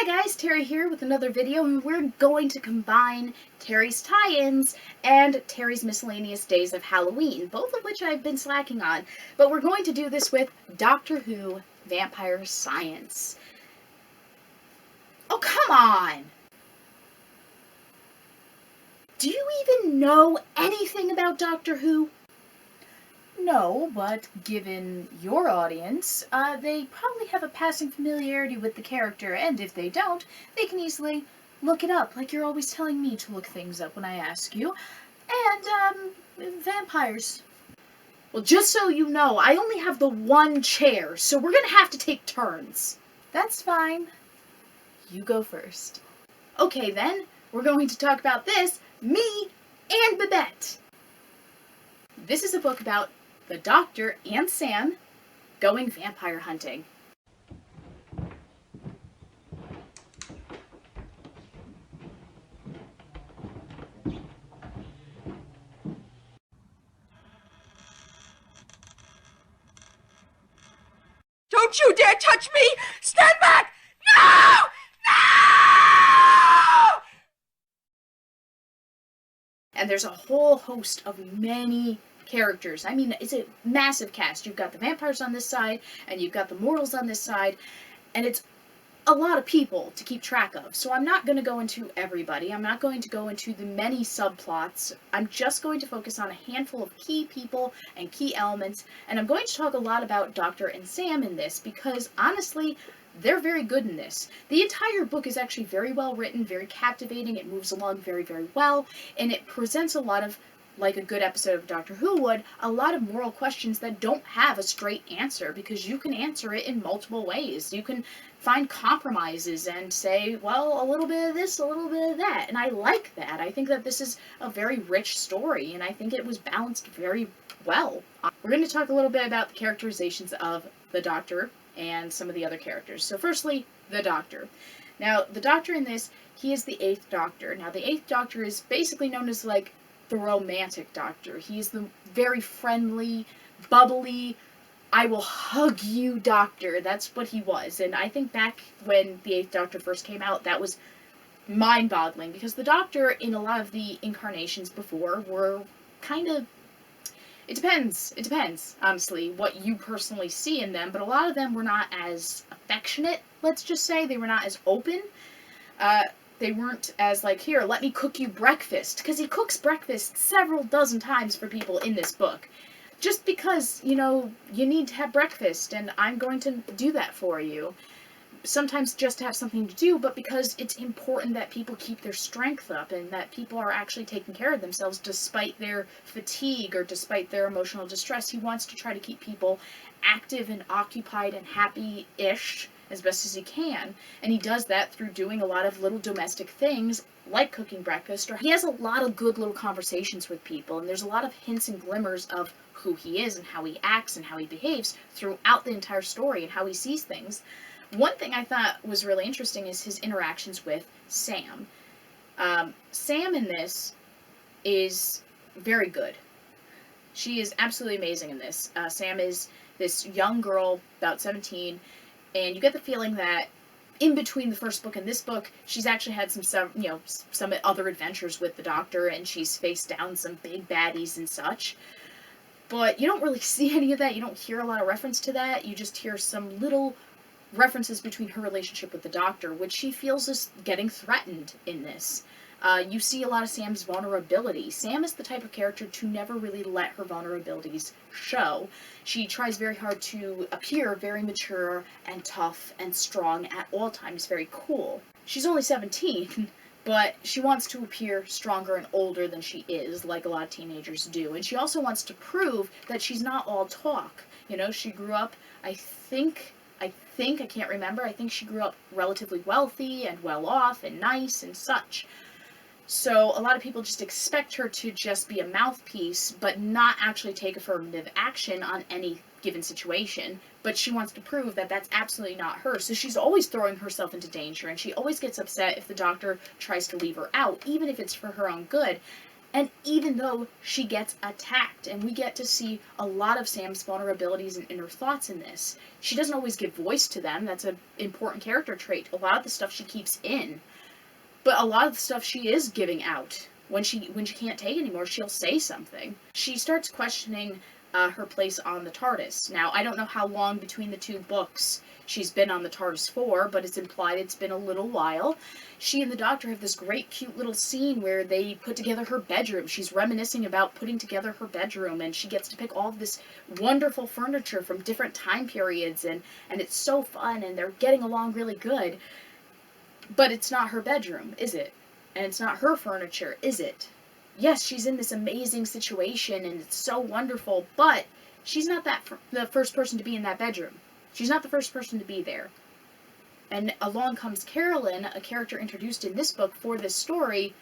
Hi guys, Terry here with another video, and we're going to combine Terry's tie-ins and Terry's Miscellaneous Days of Halloween, both of which I've been slacking on. But we're going to do this with Doctor Who Vampire Science. Oh, come on! Do you even know anything about Doctor Who? No, but given your audience, they probably have a passing familiarity with the character, and if they don't, they can easily look it up, like you're always telling me to look things up when I ask you. And, vampires. Well, just so you know, I only have the one chair, so we're gonna have to take turns. That's fine. You go first. Okay then, we're going to talk about this, me and Babette. This is a book about the Doctor and Sam going vampire hunting. Don't you dare touch me! Stand back! No! No! And there's a whole host of many characters. I mean, it's a massive cast. You've got the vampires on this side, and you've got the mortals on this side, and it's a lot of people to keep track of. So I'm not going to go into everybody. I'm not going to go into the many subplots. I'm just going to focus on a handful of key people and key elements, and I'm going to talk a lot about Doctor and Sam in this because, honestly, they're very good in this. The entire book is actually very well written, very captivating, it moves along very, very well, and it presents a lot of, like a good episode of Doctor Who would, a lot of moral questions that don't have a straight answer, because you can answer it in multiple ways. You can find compromises and say, well, a little bit of this, a little bit of that, and I like that. I think that this is a very rich story, and I think it was balanced very well. We're going to talk a little bit about the characterizations of the Doctor and some of the other characters. So firstly, the Doctor. Now, the Doctor in this, he is the 8th Doctor. Now, the 8th Doctor is basically known as, like, the romantic Doctor. He's the very friendly, bubbly, I will hug you Doctor. That's what he was. And I think back when the 8th Doctor first came out, that was mind-boggling, because the Doctor in a lot of the incarnations before were kind of, it depends, honestly, what you personally see in them, but a lot of them were not as affectionate, let's just say. They were not as open. They weren't as, like, here, let me cook you breakfast, because he cooks breakfast several dozen times for people in this book. Just because, you know, you need to have breakfast, and I'm going to do that for you. Sometimes just to have something to do, but because it's important that people keep their strength up, and that people are actually taking care of themselves despite their fatigue or despite their emotional distress. He wants to try to keep people active and occupied and happy-ish as best as he can, and he does that through doing a lot of little domestic things like cooking breakfast, or he has a lot of good little conversations with people, and there's a lot of hints and glimmers of who he is and how he acts and how he behaves throughout the entire story and how he sees things. One thing I thought was really interesting is his interactions with Sam. Sam in this is very good. She is absolutely amazing in this. Sam is this young girl, about 17, and you get the feeling that in between the first book and this book, she's actually had some other adventures with the Doctor, and she's faced down some big baddies and such. But you don't really see any of that. You don't hear a lot of reference to that. You just hear some little references between her relationship with the Doctor, which she feels is getting threatened in this. You see a lot of Sam's vulnerability. Sam is the type of character to never really let her vulnerabilities show. She tries very hard to appear very mature and tough and strong at all times, very cool. She's only 17, but she wants to appear stronger and older than she is, like a lot of teenagers do. And she also wants to prove that she's not all talk. You know, she grew up, I can't remember, I think she grew up relatively wealthy and well off and nice and such. So a lot of people just expect her to just be a mouthpiece, but not actually take affirmative action on any given situation. But she wants to prove that that's absolutely not her. So she's always throwing herself into danger, and she always gets upset if the Doctor tries to leave her out, even if it's for her own good. And even though she gets attacked, and we get to see a lot of Sam's vulnerabilities and inner thoughts in this, she doesn't always give voice to them. That's an important character trait. A lot of the stuff she keeps in, but a lot of the stuff she is giving out. When she can't take anymore, she'll say something. She starts questioning her place on the TARDIS. Now, I don't know how long between the two books she's been on the TARDIS for, but it's implied it's been a little while. She and the Doctor have this great cute little scene where they put together her bedroom. She's reminiscing about putting together her bedroom, and she gets to pick all of this wonderful furniture from different time periods, and it's so fun, and they're getting along really good. But it's not her bedroom, is it? And it's not her furniture, is it? Yes, she's in this amazing situation, and it's so wonderful, but she's not the first person to be in that bedroom. She's not the first person to be there. And along comes Carolyn, a character introduced in this book for this story,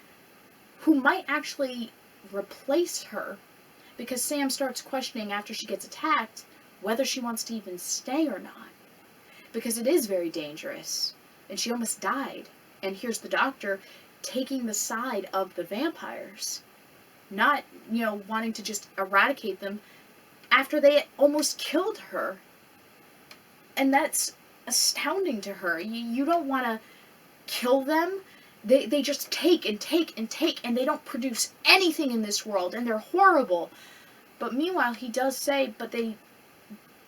who might actually replace her, because Sam starts questioning after she gets attacked whether she wants to even stay or not. Because it is very dangerous, and she almost died. And here's the Doctor taking the side of the vampires, not, wanting to just eradicate them after they almost killed her. And that's astounding to her. You don't want to kill them. They just take and take and take, and they don't produce anything in this world, and they're horrible. But meanwhile, he does say, but they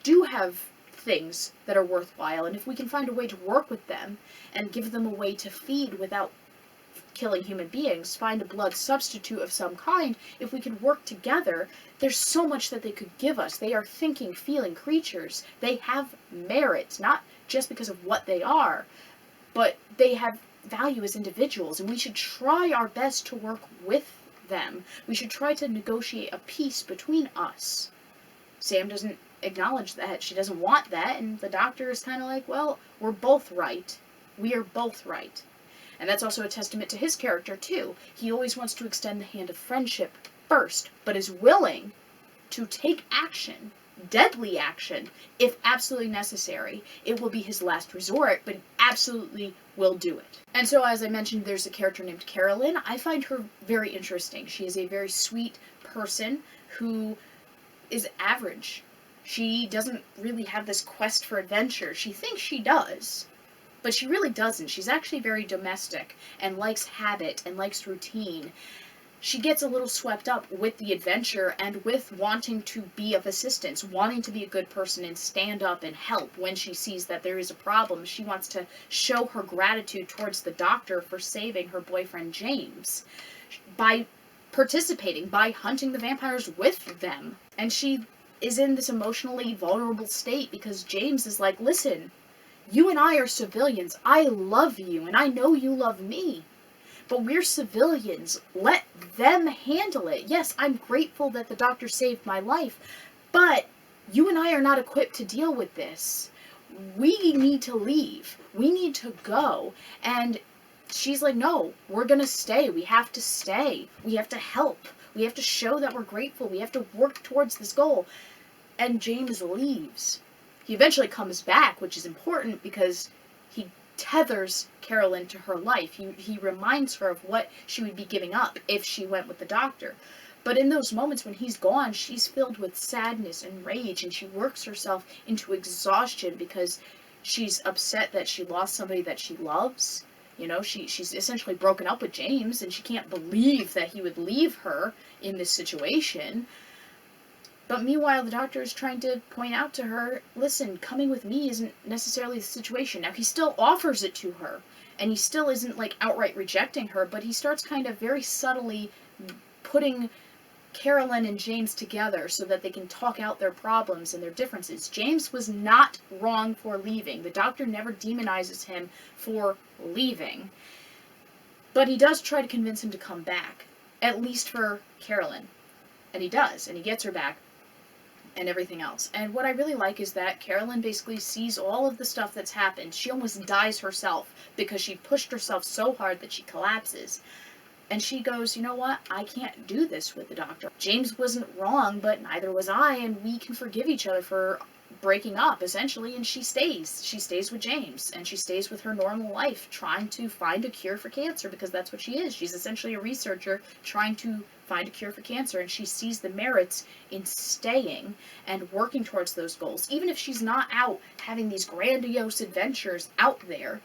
do have things that are worthwhile, and if we can find a way to work with them and give them a way to feed without killing human beings, find a blood substitute of some kind, if we could work together, there's so much that they could give us. They are thinking, feeling creatures. They have merit, not just because of what they are, but they have value as individuals, and we should try our best to work with them. We should try to negotiate a peace between us. Sam doesn't acknowledge that. She doesn't want that, and the Doctor is kind of like, well, we're both right. We are both right. And that's also a testament to his character, too. He always wants to extend the hand of friendship first, but is willing to take action, deadly action, if absolutely necessary. It will be his last resort, but he absolutely will do it. And so, as I mentioned, there's a character named Carolyn. I find her very interesting. She is a very sweet person who is average. She doesn't really have this quest for adventure. She thinks she does, but she really doesn't. She's actually very domestic and likes habit and likes routine. She gets a little swept up with the adventure and with wanting to be of assistance, wanting to be a good person and stand up and help when she sees that there is a problem. She wants to show her gratitude towards the Doctor for saving her boyfriend James by participating, by hunting the vampires with them. And she is in this emotionally vulnerable state because James is like, listen, you and I are civilians. I love you, and I know you love me. But we're civilians. Let them handle it. Yes, I'm grateful that the Doctor saved my life, but you and I are not equipped to deal with this. We need to leave. We need to go. And she's like, no, we're gonna stay. We have to stay. We have to help. We have to show that we're grateful. We have to work towards this goal. And James leaves. He eventually comes back, which is important because he tethers Carolyn to her life. He reminds her of what she would be giving up if she went with the Doctor. But in those moments when he's gone, she's filled with sadness and rage, and she works herself into exhaustion because she's upset that she lost somebody that she loves. She's essentially broken up with James, and she can't believe that he would leave her in this situation. But meanwhile, the Doctor is trying to point out to her, listen, coming with me isn't necessarily the situation. Now, he still offers it to her, and he still isn't, outright rejecting her, but he starts kind of very subtly putting Carolyn and James together so that they can talk out their problems and their differences. James was not wrong for leaving. The Doctor never demonizes him for leaving. But he does try to convince him to come back, at least for Carolyn. And he does, and he gets her back. And everything else. And what I really like is that Carolyn basically sees all of the stuff that's happened. She almost dies herself because she pushed herself so hard that she collapses. And she goes, you know what? I can't do this with the Doctor. James wasn't wrong, but neither was I, and we can forgive each other for breaking up, essentially, and she stays. She stays with James, and she stays with her normal life, trying to find a cure for cancer, because that's what she is. She's essentially a researcher trying to find a cure for cancer, and she sees the merits in staying and working towards those goals. Even if she's not out having these grandiose adventures out there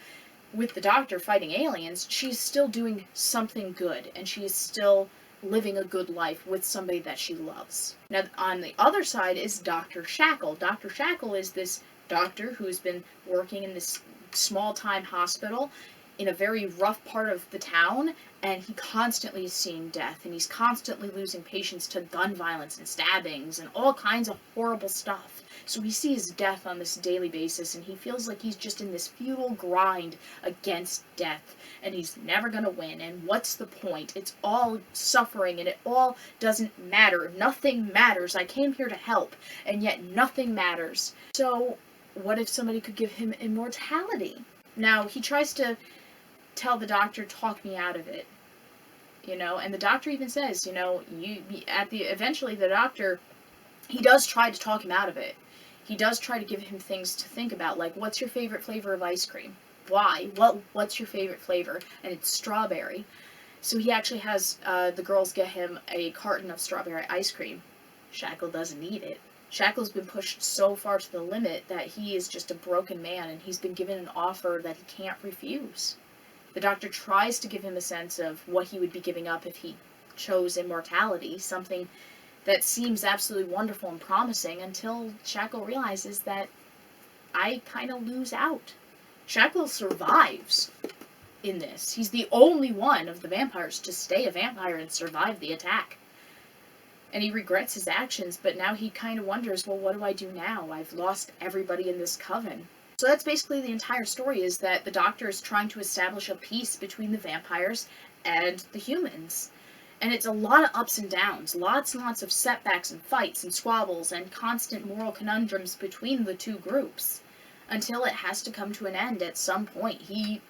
with the Doctor fighting aliens, she's still doing something good, and she is still living a good life with somebody that she loves. Now, on the other side is Dr. Shackle. Dr. Shackle is this doctor who's been working in this small-time hospital in a very rough part of the town, and he constantly is seeing death, and he's constantly losing patients to gun violence and stabbings and all kinds of horrible stuff. So he sees death on this daily basis, and he feels like he's just in this futile grind against death, and he's never gonna win, and what's the point? It's all suffering, and it all doesn't matter. Nothing matters. I came here to help, and yet nothing matters. So what if somebody could give him immortality? Now, he tries to tell the Doctor, talk me out of it, and the Doctor even says, eventually the Doctor, he does try to talk him out of it. He does try to give him things to think about, like, what's your favorite flavor of ice cream? Why? What's your favorite flavor? And it's strawberry. So he actually has the girls get him a carton of strawberry ice cream. Shackle doesn't eat it. Shackle's been pushed so far to the limit that he is just a broken man, and he's been given an offer that he can't refuse. The Doctor tries to give him a sense of what he would be giving up if he chose immortality, something that seems absolutely wonderful and promising, until Shackle realizes that I kind of lose out. Shackle survives in this. He's the only one of the vampires to stay a vampire and survive the attack. And he regrets his actions, but now he kind of wonders, well, what do I do now? I've lost everybody in this coven. So that's basically the entire story, is that the Doctor is trying to establish a peace between the vampires and the humans. And it's a lot of ups and downs, lots and lots of setbacks and fights and squabbles and constant moral conundrums between the two groups, until it has to come to an end at some point. He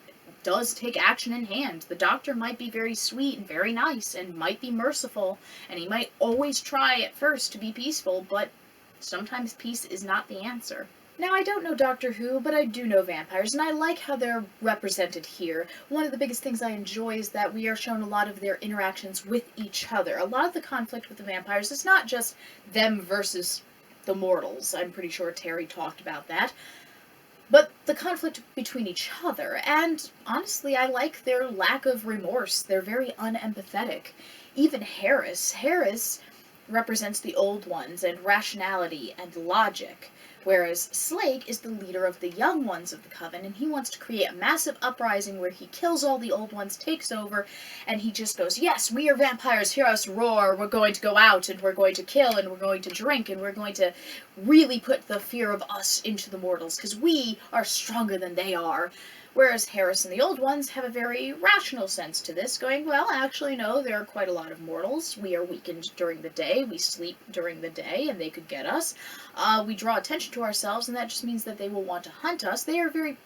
does take action in hand. The Doctor might be very sweet and very nice and might be merciful, and he might always try at first to be peaceful, but sometimes peace is not the answer. Now, I don't know Doctor Who, but I do know vampires, and I like how they're represented here. One of the biggest things I enjoy is that we are shown a lot of their interactions with each other. A lot of the conflict with the vampires is not just them versus the mortals. I'm pretty sure Terry talked about that. But the conflict between each other, and honestly, I like their lack of remorse. They're very unempathetic. Even Harris represents the old ones and rationality and logic, whereas Slake is the leader of the young ones of the Coven, and he wants to create a massive uprising where he kills all the old ones, takes over, and he just goes, yes, we are vampires, hear us roar, we're going to go out, and we're going to kill, and we're going to drink, and we're going to really put the fear of us into the mortals, because we are stronger than they are. Whereas Harris and the old ones have a very rational sense to this, going, well, actually, no, there are quite a lot of mortals. We are weakened during the day, we sleep during the day, and they could get us. We draw attention to ourselves, and that just means that they will want to hunt us. They are very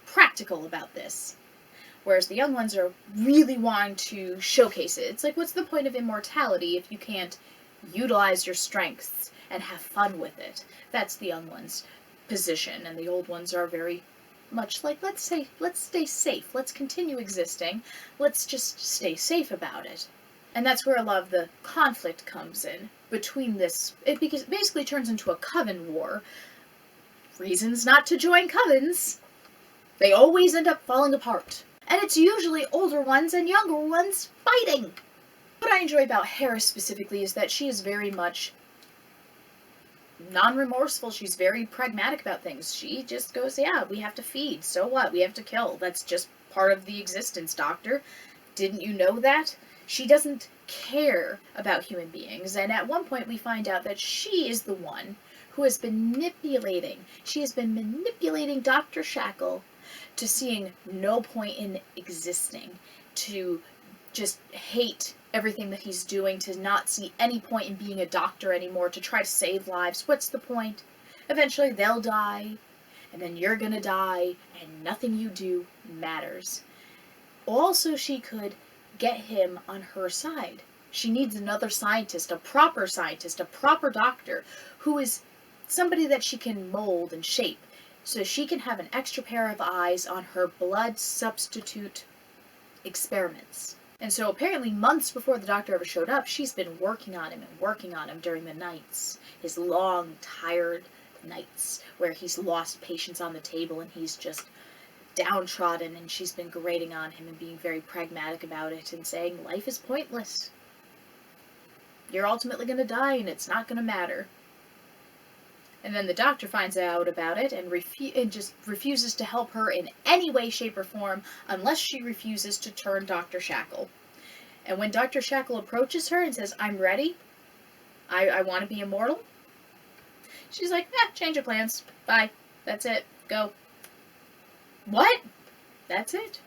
practical about this. Whereas the young ones are really wanting to showcase it. It's like, what's the point of immortality if you can't utilize your strengths and have fun with it? That's the young ones' position, and the old ones are very much like, let's stay safe, let's continue existing, let's just stay safe about it. And that's where a lot of the conflict comes in between this. It basically turns into a coven war. Reasons not to join covens. They always end up falling apart. And it's usually older ones and younger ones fighting. What I enjoy about Harris specifically is that she is very much non-remorseful. She's very pragmatic about things. She just goes, yeah, we have to feed. So what? We have to kill. That's just part of the existence, Doctor. Didn't you know that? She doesn't care about human beings, and at one point we find out that she is the one who has been manipulating. She has been manipulating Dr. Shackle to seeing no point in existing, to just hate everything that he's doing, to not see any point in being a doctor anymore, to try to save lives. What's the point? Eventually they'll die, and then you're gonna die, and nothing you do matters. Also, she could get him on her side. She needs another scientist, a proper doctor, who is somebody that she can mold and shape so she can have an extra pair of eyes on her blood substitute experiments. And so apparently months before the doctor ever showed up, she's been working on him and working on him during the nights. His long, tired nights where he's lost patience on the table and he's just downtrodden, and she's been grating on him and being very pragmatic about it and saying life is pointless. You're ultimately going to die and it's not going to matter. And then the doctor finds out about it and just refuses to help her in any way, shape, or form unless she refuses to turn Dr. Shackle. And when Dr. Shackle approaches her and says, I'm ready, I want to be immortal, she's like, change of plans. Bye. That's it. Go. What? That's it.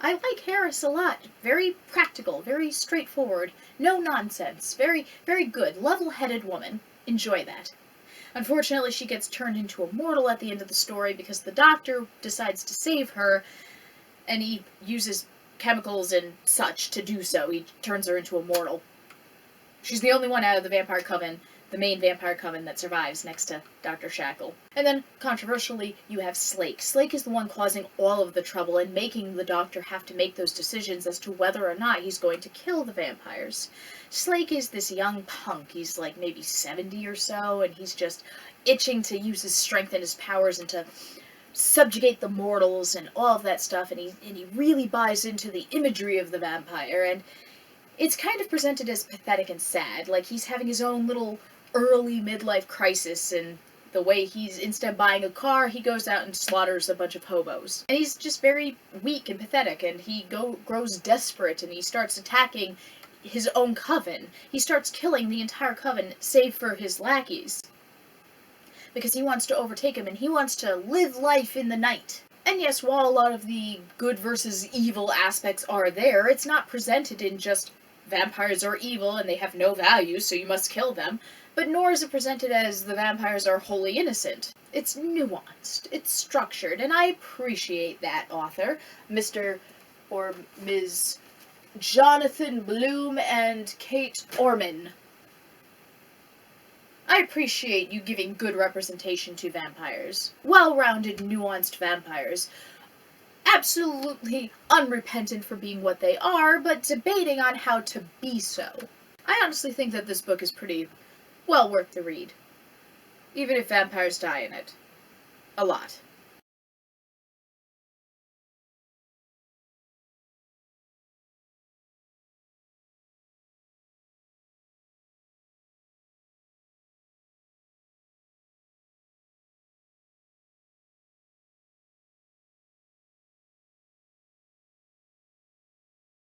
I like Harris a lot. Very practical, very straightforward, no nonsense, very, very good, level-headed woman. Enjoy that. Unfortunately, she gets turned into a mortal at the end of the story because the doctor decides to save her, and he uses chemicals and such to do so. He turns her into a mortal. She's the only one out of the vampire coven, the main vampire coven, that survives next to Dr. Shackle. And then, controversially, you have Slake. Slake is the one causing all of the trouble and making the doctor have to make those decisions as to whether or not he's going to kill the vampires. Slake is this young punk. He's like maybe 70 or so, and he's just itching to use his strength and his powers and to subjugate the mortals and all of that stuff, and he really buys into the imagery of the vampire, and it's kind of presented as pathetic and sad, like he's having his own little early midlife crisis, and the way he's, instead of buying a car, he goes out and slaughters a bunch of hobos. And he's just very weak and pathetic, and he grows desperate, and he starts attacking his own coven. He starts killing the entire coven, save for his lackeys, because he wants to overtake him, and he wants to live life in the night. And yes, while a lot of the good versus evil aspects are there, it's not presented in just vampires are evil and they have no value, so you must kill them. But nor is it presented as the vampires are wholly innocent. It's nuanced, it's structured, and I appreciate that author, Mr. or Ms. Jonathan Bloom and Kate Orman. I appreciate you giving good representation to vampires. Well-rounded, nuanced vampires. Absolutely unrepentant for being what they are, but debating on how to be so. I honestly think that this book is pretty well worth the read. Even if vampires die in it. A lot.